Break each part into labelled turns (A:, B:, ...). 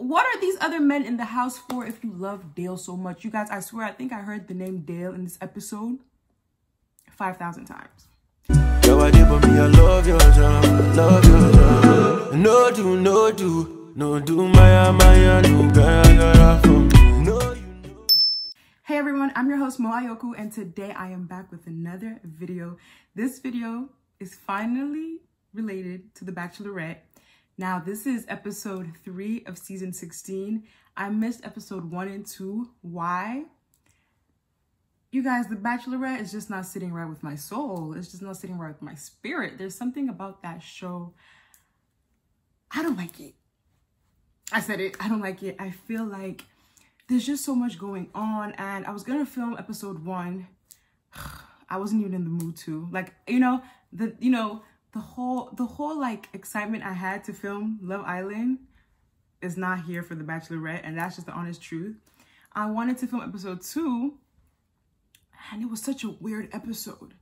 A: what are these other men in the house for if you love Dale so much? You guys, I swear, I think I heard the name Dale in this episode 5,000 times.
B: Yo, I did, but me, I love your job, love your job. No do, no do, no do, Maya, no gaya from no.
A: Hey everyone, I'm your host Mo Ayoku, and today I am back with another video. This video is finally related to the Bachelorette. Now, this is episode 3 of season 16. I missed episode 1 and 2. Why? You guys, the Bachelorette is just not sitting right with my soul. It's just not sitting right with my spirit. There's something about that show. I don't like it. I said it. I don't like it. I feel like there's just so much going on, and I was gonna film episode 1. I wasn't even in the mood to. Like, the whole like excitement I had to film Love Island is not here for the Bachelorette, and that's just the honest truth. I wanted to film episode 2, and it was such a weird episode.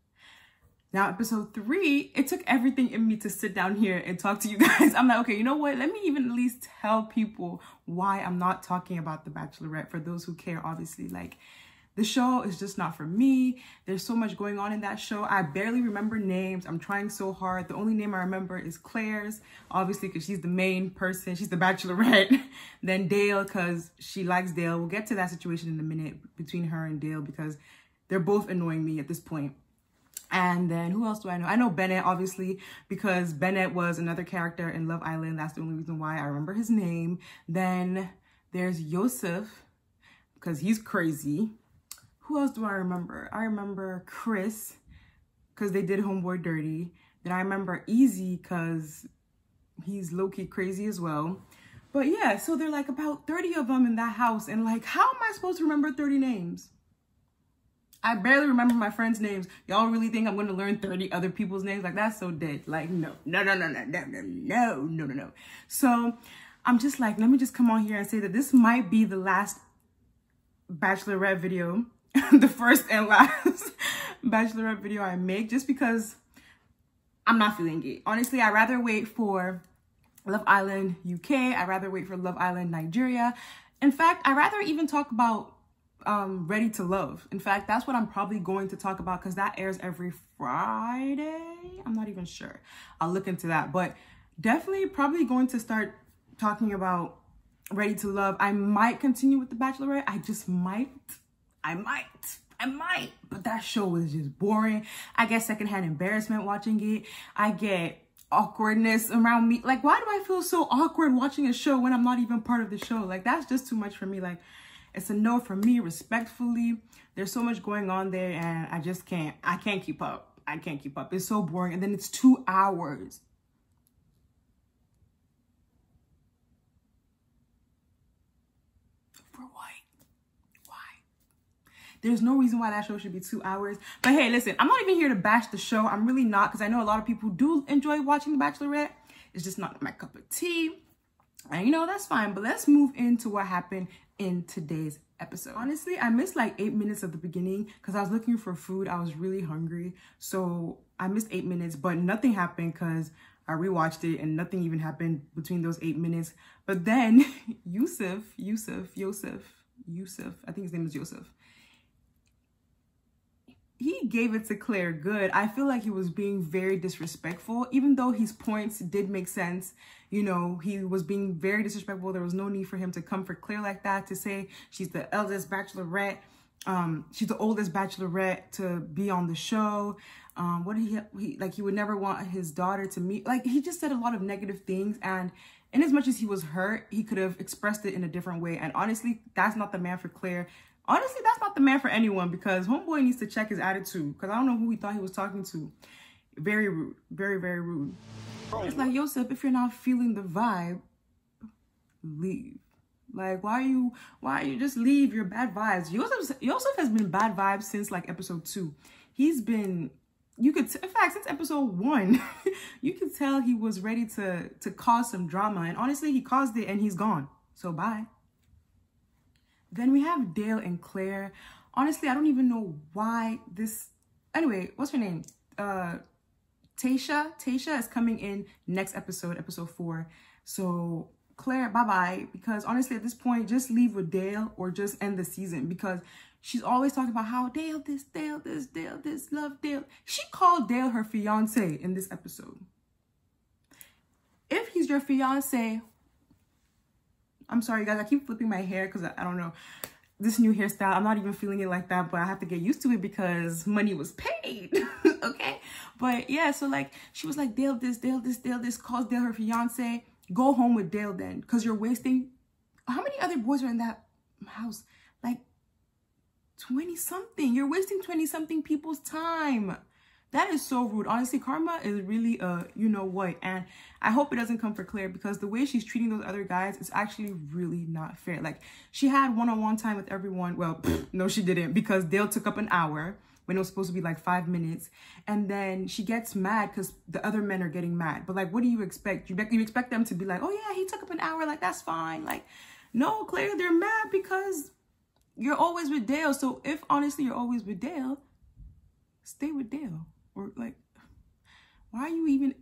A: Now, episode 3, it took everything in me to sit down here and talk to you guys. I'm like, okay, you know what? Let me even at least tell people why I'm not talking about the Bachelorette. For those who care, obviously, like, the show is just not for me. There's so much going on in that show. I barely remember names. I'm trying so hard. The only name I remember is Claire's, obviously, because she's the main person. She's the Bachelorette. Then Dale, because she likes Dale. We'll get to that situation in a minute between her and Dale, because they're both annoying me at this point. And then who else do I know? I know Bennett, obviously, because Bennett was another character in Love Island. That's the only reason why I remember his name. Then there's Yosef, because he's crazy. Who else do I remember? I remember Chris, because they did Homeboy dirty. Then I remember Easy, because he's low-key crazy as well. But yeah, so there are like about 30 of them in that house. And like, how am I supposed to remember 30 names? I barely remember my friends' names. Y'all really think I'm going to learn 30 other people's names? Like, that's so dead. Like, no. So I'm just like, let me just come on here and say that this might be the last Bachelorette video, the first and last Bachelorette video I make, just because I'm not feeling it. Honestly, I'd rather wait for Love Island UK. I'd rather wait for Love Island Nigeria. In fact, I'd rather even talk about Ready to Love. In fact, that's what I'm probably going to talk about, because that airs every Friday. I'm not even sure. I'll look into that, but definitely probably going to start talking about Ready to Love. I might continue with the Bachelorette. I just might. I might. But that show was just boring. I get secondhand embarrassment watching it. I get awkwardness around me. Like, why do I feel so awkward watching a show when I'm not even part of the show? Like, that's just too much for me. Like, it's a no for me, respectfully. There's so much going on there, and I just can't. I can't keep up. I can't keep up. It's so boring. And then it's 2 hours. For what? Why? There's no reason why that show should be 2 hours. But hey, listen, I'm not even here to bash the show. I'm really not, because I know a lot of people do enjoy watching The Bachelorette. It's just not my cup of tea. And you know, that's fine. But let's move into what happened in today's episode. Honestly, I missed like 8 minutes of the beginning because I was looking for food. I was really hungry. So I missed 8 minutes, but nothing happened because I rewatched it and nothing even happened between those 8 minutes. But then Yusuf, I think his name is Yosef. He gave it to Claire good. I feel like he was being very disrespectful, even though his points did make sense. You know, he was being very disrespectful. There was no need for him to come for Claire like that, to say she's the eldest Bachelorette. She's the oldest Bachelorette to be on the show. What did he would never want his daughter to meet. Like, he just said a lot of negative things. And in as much as he was hurt, he could have expressed it in a different way. And honestly, that's not the man for Claire. Honestly, that's not the man for anyone, because homeboy needs to check his attitude, because I don't know who he thought he was talking to. Very rude. Very, very rude. It's like, Yosef, if you're not feeling the vibe, leave. Like, why you just leave your bad vibes? Yosef has been bad vibes since like episode 2. He's been, in fact, since episode 1, you could tell he was ready to cause some drama. And honestly, he caused it and he's gone. So bye. Then we have Dale and Clare. Honestly, I don't even know why this... Anyway, what's her name? Tasha is coming in next episode, episode 4. So Clare, bye-bye, because honestly at this point, just leave with Dale or just end the season, because she's always talking about how Dale this, love Dale. She called Dale her fiance in this episode. If he's your fiance, I'm sorry guys, I keep flipping my hair because I don't know, this new hairstyle, I'm not even feeling it like that, but I have to get used to it because money was paid. Okay, but yeah, so like she was like, Dale this, calls Dale her fiance. Go home with Dale then, because you're wasting, how many other boys are in that house? Like 20 something. You're wasting 20 something people's time. That is so rude. Honestly, karma is really you know what, and I hope it doesn't come for Clare, because the way she's treating those other guys is actually really not fair. Like, she had one-on-one time with everyone. Well, no, she didn't, because Dale took up an hour when it was supposed to be like 5 minutes, and then she gets mad because the other men are getting mad. But like, what do you expect? You expect them to be like, oh yeah, he took up an hour, like that's fine. Like, no, Clare, they're mad because you're always with Dale. So if honestly you're always with Dale, stay with Dale. Or like, why are you even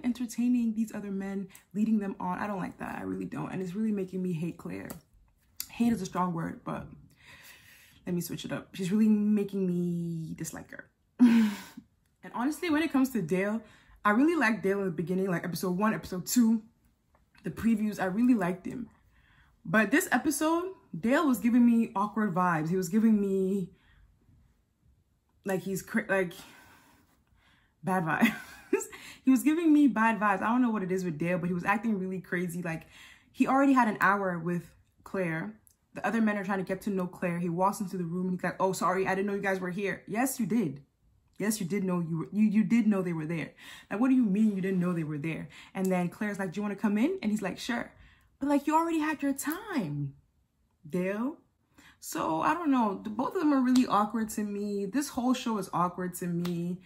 A: entertaining these other men, leading them on? I don't like that. I really don't. And it's really making me hate Clare. Hate is a strong word, but let me switch it up. She's really making me dislike her. And honestly, when it comes to Dale, I really liked Dale in the beginning, like episode 1, episode 2, the previews. I really liked him. But this episode, Dale was giving me awkward vibes. He was giving me like bad vibes. He was giving me bad vibes. I don't know what it is with Dale, but he was acting really crazy. Like, he already had an hour with Clare. The other men are trying to get to know Clare. He walks into the room and he's like, oh, sorry, I didn't know you guys were here. Yes, you did. Yes, you did know you did know they were there. Like, what do you mean you didn't know they were there? And then Claire's like, do you want to come in? And he's like, sure. But like, you already had your time, Dale. So I don't know. Both of them are really awkward to me. This whole show is awkward to me.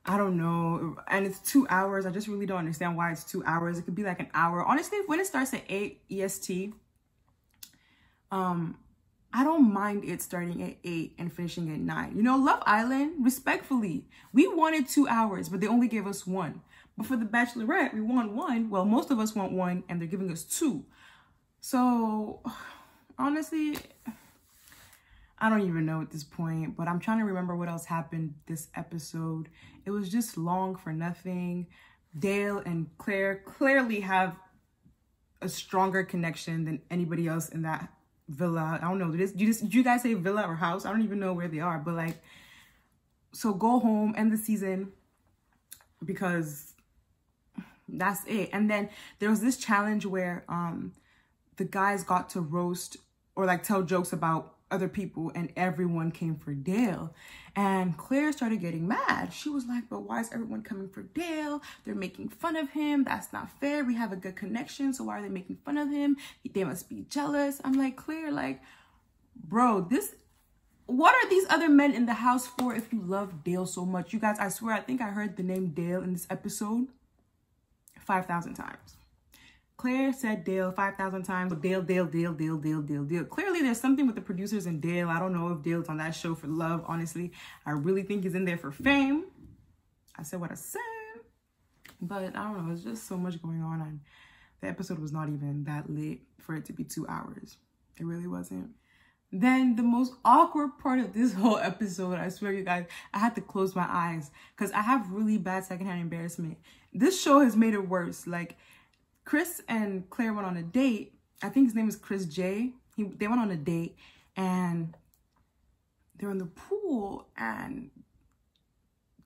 A: I don't know. And it's 2 hours. I just really don't understand why it's 2 hours. It could be like an hour. Honestly, when it starts at 8 EST, I don't mind it starting at 8 and finishing at 9. You know, Love Island, respectfully, we wanted 2 hours, but they only gave us 1. But for The Bachelorette, we want 1. Well, most of us want 1, and they're giving us 2. So, honestly, I don't even know at this point, but I'm trying to remember what else happened this episode. It was just long for nothing. Dale and Clare clearly have a stronger connection than anybody else in that villa. I don't know. Did you guys say villa or house? I don't even know where they are, but like, so go home, end the season, because that's it. And then there was this challenge where the guys got to roast or like tell jokes about other people, and everyone came for Dale. And Clare started getting mad. She was like, but why is everyone coming for Dale? They're making fun of him. That's not fair. We have a good connection, so why are they making fun of him? They must be jealous. I'm like, Clare, like, bro, what are these other men in the house for if you love Dale so much? You guys, I swear, I think I heard the name Dale in this episode 5,000 times. Clare said Dale 5,000 times. Dale. Clearly, there's something with the producers and Dale. I don't know if Dale's on that show for love, honestly. I really think he's in there for fame. I said what I said. But I don't know. There's just so much going on. And the episode was not even that lit for it to be 2 hours. It really wasn't. Then the most awkward part of this whole episode, I swear you guys, I had to close my eyes because I have really bad secondhand embarrassment. This show has made it worse. Like, Chris and Clare went on a date. I think his name is Chris J. They went on a date and they're in the pool and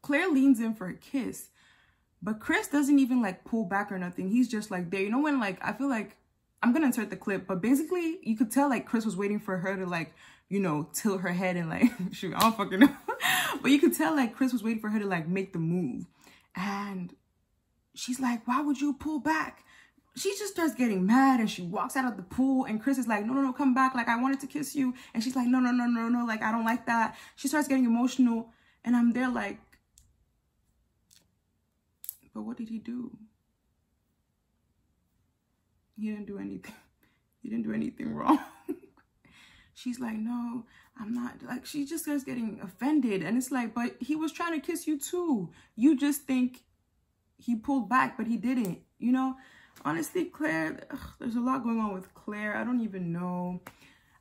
A: Clare leans in for a kiss. But Chris doesn't even like pull back or nothing. He's just like there. You know when like, I feel like, I'm going to insert the clip, but basically you could tell like Chris was waiting for her to like, you know, tilt her head and like, shoot, I don't fucking know. But you could tell like Chris was waiting for her to like make the move. And she's like, why would you pull back? She just starts getting mad and she walks out of the pool and Chris is like, no, come back. Like, I wanted to kiss you. And she's like, no. Like, I don't like that. She starts getting emotional and I'm there like, but what did he do? He didn't do anything. He didn't do anything wrong. She's like, no, I'm not. Like, she just starts getting offended. And it's like, but he was trying to kiss you too. You just think he pulled back, but he didn't, you know? Honestly, Claire, there's a lot going on with Claire. I don't even know.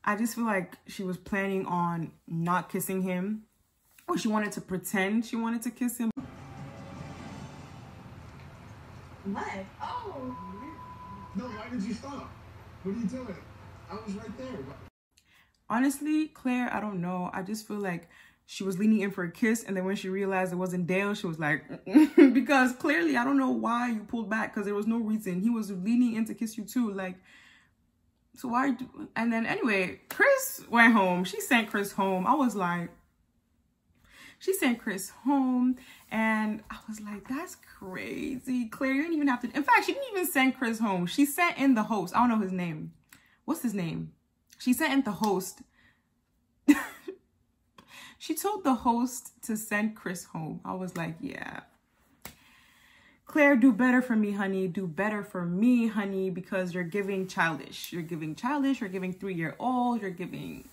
A: I just feel like she was planning on not kissing him, or she wanted to pretend she wanted to kiss him.
C: What? Oh.
D: No, why did you stop? What are you doing? I was right there.
A: Honestly, Claire, I don't know. I just feel like she was leaning in for a kiss, and then when she realized it wasn't Dale, she was like, because clearly, I don't know why you pulled back, because there was no reason. He was leaning in to kiss you too. Like, so why? And then anyway, Chris went home. She sent Chris home. I was like, she sent Chris home, and I was like, that's crazy. Claire, you didn't even have to. In fact, she didn't even send Chris home. She sent in the host. I don't know his name. What's his name? She sent in the host. She told the host to send Chris home. I was like, yeah. Claire, do better for me, honey. Do better for me, honey, because you're giving childish. You're giving childish. You're giving 3-year-old. You're giving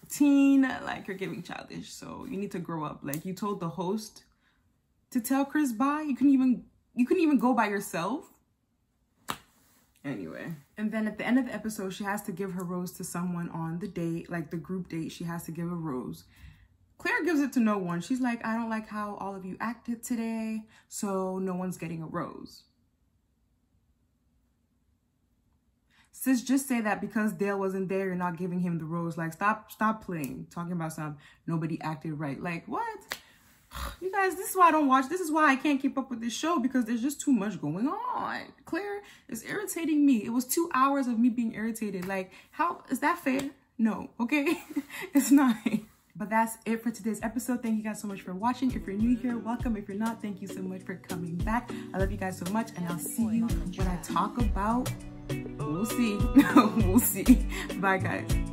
A: teen. Like, you're giving childish. So you need to grow up. Like, you told the host to tell Chris bye. You couldn't even go by yourself. Anyway. And then at the end of the episode, she has to give her rose to someone on the date, like the group date. She has to give a rose. Claire gives it to no one. She's like, I don't like how all of you acted today, so no one's getting a rose. Sis, just say that because Dale wasn't there, you're not giving him the rose. Like, stop playing, talking about some nobody acted right. Like, what? You guys, this is why I don't watch. This is why I can't keep up with this show, because there's just too much going on. Claire is irritating me. It was 2 hours of me being irritated. Like, how is that fair? No, okay? It's not. But that's it for today's episode. Thank you guys so much for watching. If you're new here, welcome. If you're not, thank you so much for coming back. I love you guys so much, and I'll see you when I talk about, we'll see. We'll see. Bye, guys.